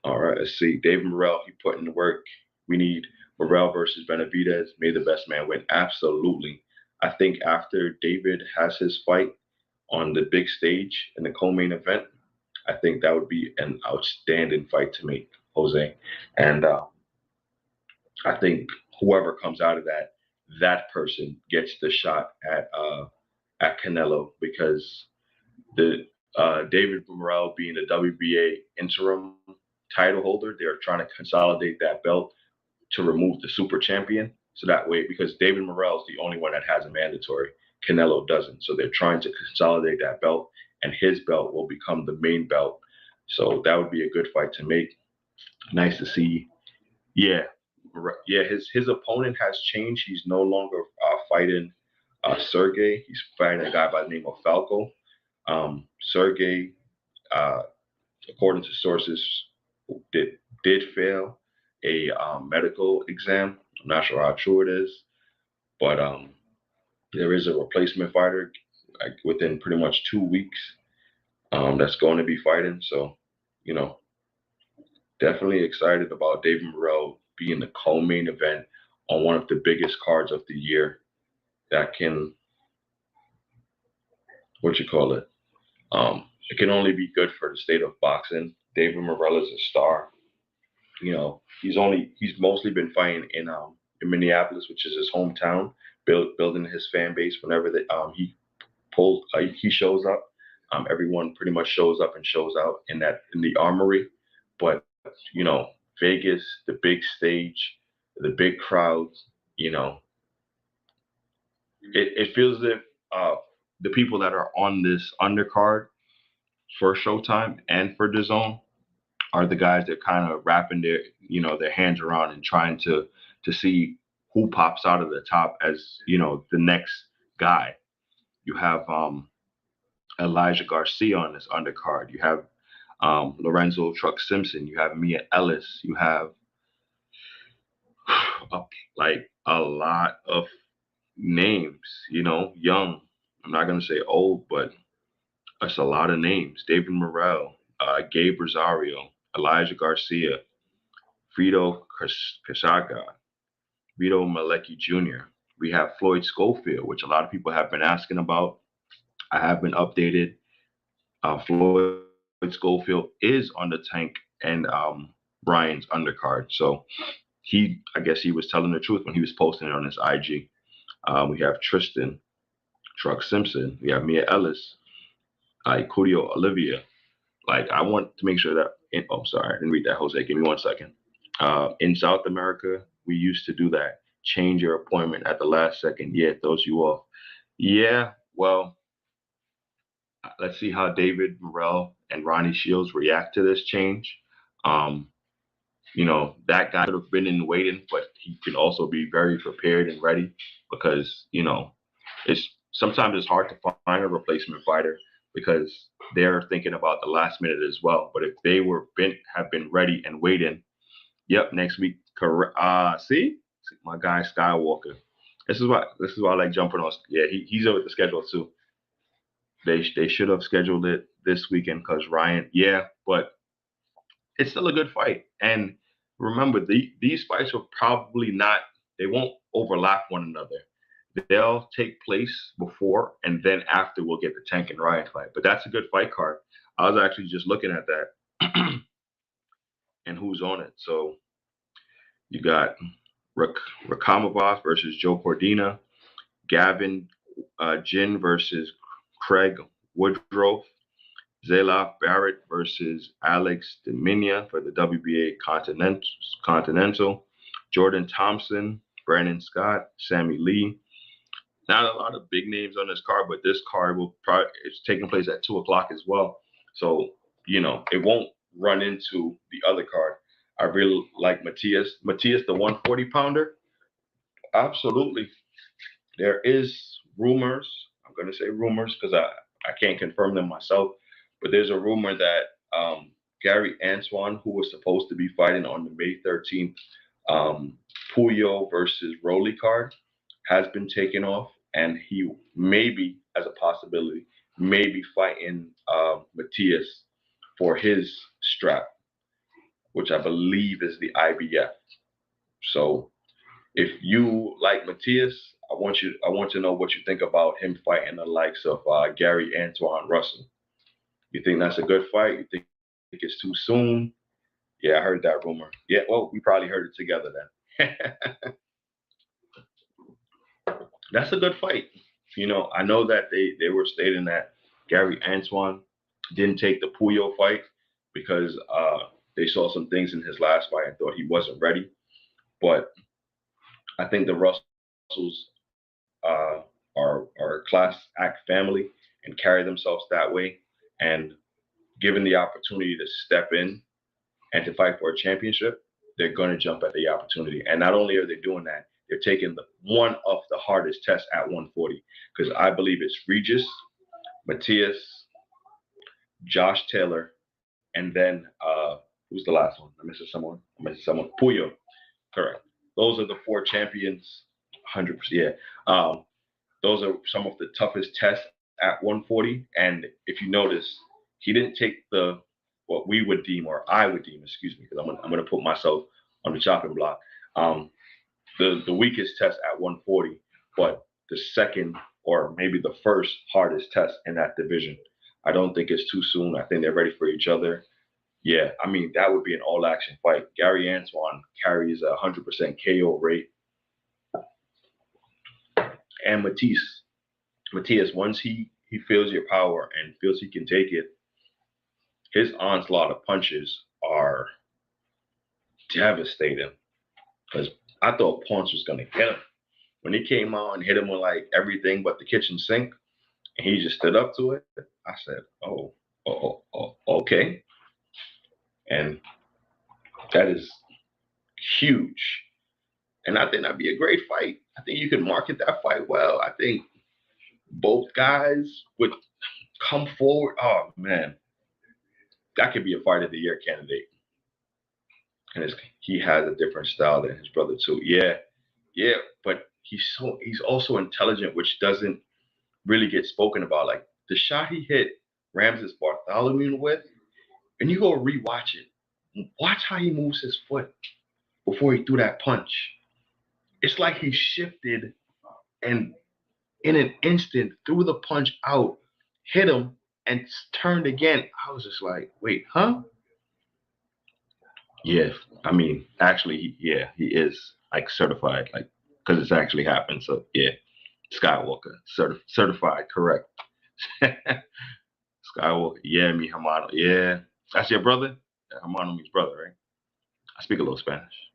all right, let's see. David Morrell, he put in the work. We need Morrell versus Benavidez. May the best man win. Absolutely. I think after David has his fight on the big stage in the co-main event, I think that would be an outstanding fight to make, Jose. And I think whoever comes out of that, that person gets the shot at Canelo because the David Morrell being the WBA interim title holder, they're trying to consolidate that belt to remove the super champion. So that way, because David Morrell is the only one that has a mandatory, Canelo doesn't. So they're trying to consolidate that belt, and his belt will become the main belt. So that would be a good fight to make. Nice to see. Yeah, yeah. His opponent has changed. He's no longer fighting Sergey. He's fighting a guy by the name of Falco. Sergey, uh, according to sources, did fail a medical exam. I'm not sure how true it is, but there is a replacement fighter like within pretty much 2 weeks that's going to be fighting. So, you know, definitely excited about David Morrell be in the co-main event on one of the biggest cards of the year that can, what you call it, it can only be good for the state of boxing. David Morrell is a star. You know, he's mostly been fighting in Minneapolis, which is his hometown, building his fan base whenever he shows up. Everyone pretty much shows up and shows out in the armory. But you know, Vegas, the big stage, the big crowds, you know, it feels as if the people that are on this undercard for Showtime and for DAZN are the guys that kind of wrapping their hands around and trying to see who pops out of the top as the next guy. You have Elijah Garcia on this undercard. You have Lorenzo Truck Simpson. You have Mia Ellis. You have a, like a lot of names. Young. I'm not gonna say old, but it's a lot of names. David Morrell, Gabe Rosario, Elijah Garcia, Frito Kashaga, Vito Malecki Jr. We have Floyd Schofield, which a lot of people have been asking about. I have been updated. Floyd Schofield is on the Tank and Brian's undercard. So I guess he was telling the truth when he was posting it on his IG. We have Tristan, Truck Simpson. We have Mia Ellis, Curio Olivia. Like, I want to make sure that, sorry, I didn't read that, Jose. Give me 1 second. In South America, we used to do that. Change your appointment at the last second. Yeah, it throws you off. Yeah, well, let's see how David Morrell and Ronnie Shields react to this change. Um, that guy could have been in waiting, but he can also be very prepared and ready because, sometimes it's hard to find a replacement fighter because they're thinking about the last minute as well. But if they have been ready and waiting, yep, next week, see my guy Skywalker. This is why I like jumping on. Yeah, he's over the schedule too. They should have scheduled it this weekend because Ryan. Yeah, but it's still a good fight. And remember, these fights will probably not. They won't overlap one another. They'll take place before and then after we'll get the Tank and Ryan fight. But that's a good fight card. I was actually just looking at that and who's on it. So you got Rakhimov versus Joe Cordina, Gavin Jin versus Craig Woodruff, Zayloff Barrett versus Alex Deminia for the WBA Continental, Jordan Thompson, Brandon Scott, Sammy Lee. Not a lot of big names on this card, but this card it's taking place at 2:00 as well. So, it won't run into the other card. I really like Matias. Matias, the 140 pounder. Absolutely. There is rumors. I'm going to say rumors because I can't confirm them myself, but there's a rumor that Gary Antoine, who was supposed to be fighting on the May 13th Puyo versus Rolly card, has been taken off, and he maybe, as a possibility, maybe fighting Matias for his strap, which I believe is the IBF. So if you like Matias, I want to know what you think about him fighting the likes of Gary Antoine Russell. You think that's a good fight? You think it's too soon? Yeah, I heard that rumor. Yeah, well, we probably heard it together then. That's a good fight. I know that they were stating that Gary Antoine didn't take the Puyo fight because they saw some things in his last fight and thought he wasn't ready. But I think the Russells are a class act family and carry themselves that way. And given the opportunity to step in and to fight for a championship, they're going to jump at the opportunity. And not only are they doing that, they're taking one of the hardest tests at 140 because I believe it's Regis, Matias, Josh Taylor, and then who's the last one? I'm missing someone. Puyo. Correct. Those are the 4 champions. 100%. Yeah. Those are some of the toughest tests at 140. And if you notice, he didn't take what we would deem, or I would deem, excuse me, because I'm gonna put myself on the chopping block. The weakest test at 140, but the second or maybe the first hardest test in that division. I don't think it's too soon. I think they're ready for each other. Yeah, I mean, that would be an all-action fight. Gary Antoine carries a 100% KO rate. And Matias, once he feels your power and feels he can take it, his onslaught of punches are devastating. Because I thought Ponce was going to get him. When he came out and hit him with like everything but the kitchen sink, and he just stood up to it, I said, okay. And that is huge. And I think that'd be a great fight. I think you could market that fight well. I think both guys would come forward. Oh, man. That could be a fight of the year candidate. And he has a different style than his brother, too. Yeah. But he's also intelligent, which doesn't really get spoken about. Like the shot he hit Ramses Bartholomew with, and you go rewatch it. Watch how he moves his foot before he threw that punch. It's like he shifted and in an instant threw the punch out, hit him, and turned again. I was just like, wait, huh? Yeah, I mean, actually, he is like certified, like, because it's actually happened. So yeah, Skywalker, certified, correct. Skywalker, yeah, mi hermano, yeah. That's your brother? Yeah, hermano means brother, right? I speak a little Spanish.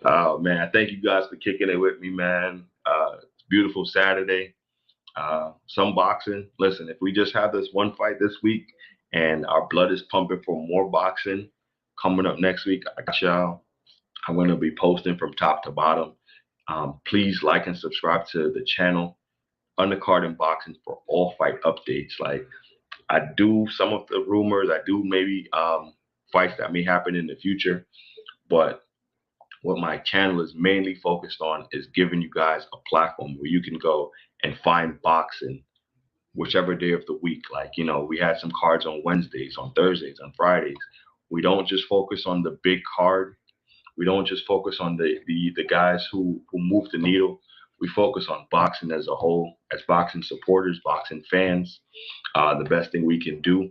Oh man, thank you guys for kicking it with me, man. It's a beautiful Saturday. Some boxing. Listen, if we just have this one fight this week and our blood is pumping for more boxing coming up next week, I got y'all. I'm going to be posting from top to bottom. Please like and subscribe to the channel, Undercard and Boxing, for all fight updates. Like, I do some of the rumors, I do maybe fights that may happen in the future, but what my channel is mainly focused on is giving you guys a platform where you can go and find boxing whichever day of the week. Like, we had some cards on Wednesdays, on Thursdays, on Fridays. We don't just focus on the big card. We don't just focus on the guys who move the needle. We focus on boxing as a whole. As boxing supporters, boxing fans, the best thing we can do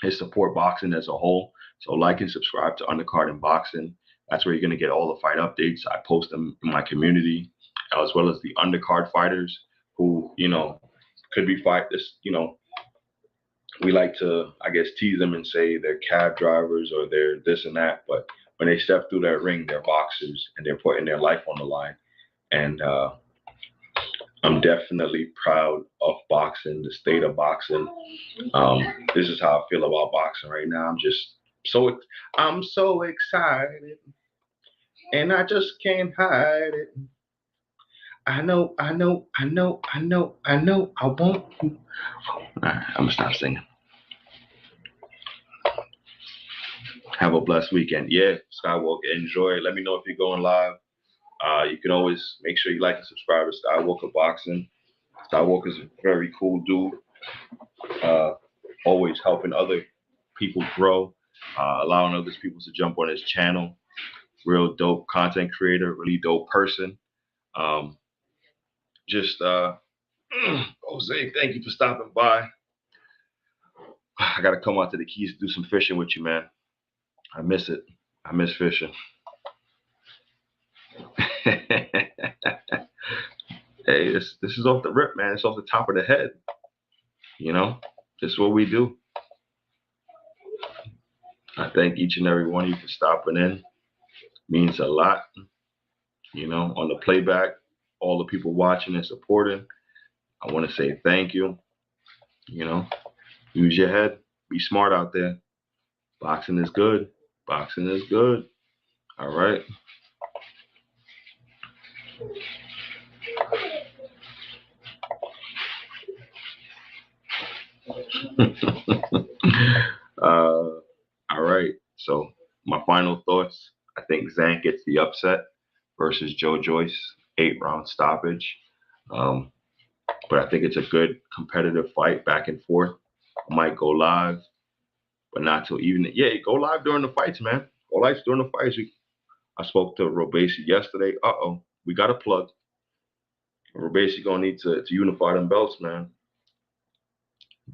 is support boxing as a whole. So like and subscribe to Undercard and Boxing. That's where you're going to get all the fight updates. I post them in my community, as well as the undercard fighters who, could be fighters. We like to, I guess, tease them and say they're cab drivers or they're this and that. But when they step through that ring, they're boxers and they're putting their life on the line. And I'm definitely proud of boxing, the state of boxing. This is how I feel about boxing right now. I'm so excited, and I just can't hide it. I know, I won't. All right, I'm gonna stop singing. Have a blessed weekend. Yeah, Skywalker, enjoy. Let me know if you're going live. You can always make sure you like and subscribe to Skywalker Boxing. Skywalker's a very cool dude. Always helping other people grow, allowing other people to jump on his channel. Real dope content creator, really dope person. Jose, thank you for stopping by. I got to come out to the Keys to do some fishing with you, man. I miss it. I miss fishing. Hey, this is off the rip, man. It's off the top of the head. This is what we do. I thank each and every one of you for stopping in. It means a lot. On the playback, all the people watching and supporting, I want to say thank you. Use your head. Be smart out there. Boxing is good. Boxing is good. All right. All right. So my final thoughts. I think Zhang gets the upset versus Joyce, 8-round stoppage. But I think it's a good competitive fight back and forth. I might go live, but not till evening. Yeah, go live during the fights, man. all lights during the fights. I spoke to Robesi yesterday. We got a plug. Robesi gonna need to unify them belts, man.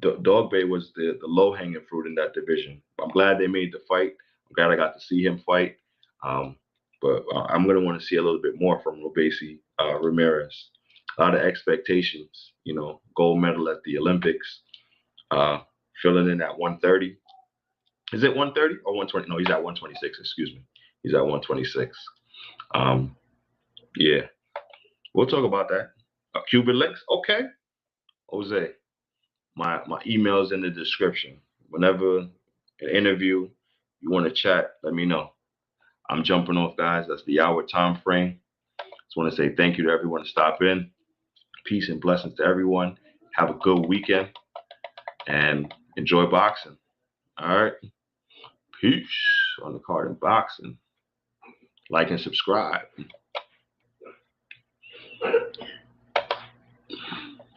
Dog Bay was the low hanging fruit in that division. I'm glad they made the fight. I'm glad I got to see him fight. Um, but I'm gonna want to see a little bit more from Robesi Ramirez. A lot of expectations, gold medal at the Olympics, filling in at 130. Is it 130 or 120? No, he's at 126. Excuse me. He's at 126. Yeah, we'll talk about that. Cuban links, okay. Jose, my email is in the description. Whenever an interview you want to chat, let me know. I'm jumping off, guys. That's the hour time frame. Just want to say thank you to everyone to stop in. Peace and blessings to everyone. Have a good weekend and enjoy boxing. All right. Peace on the card and boxing. Like and subscribe.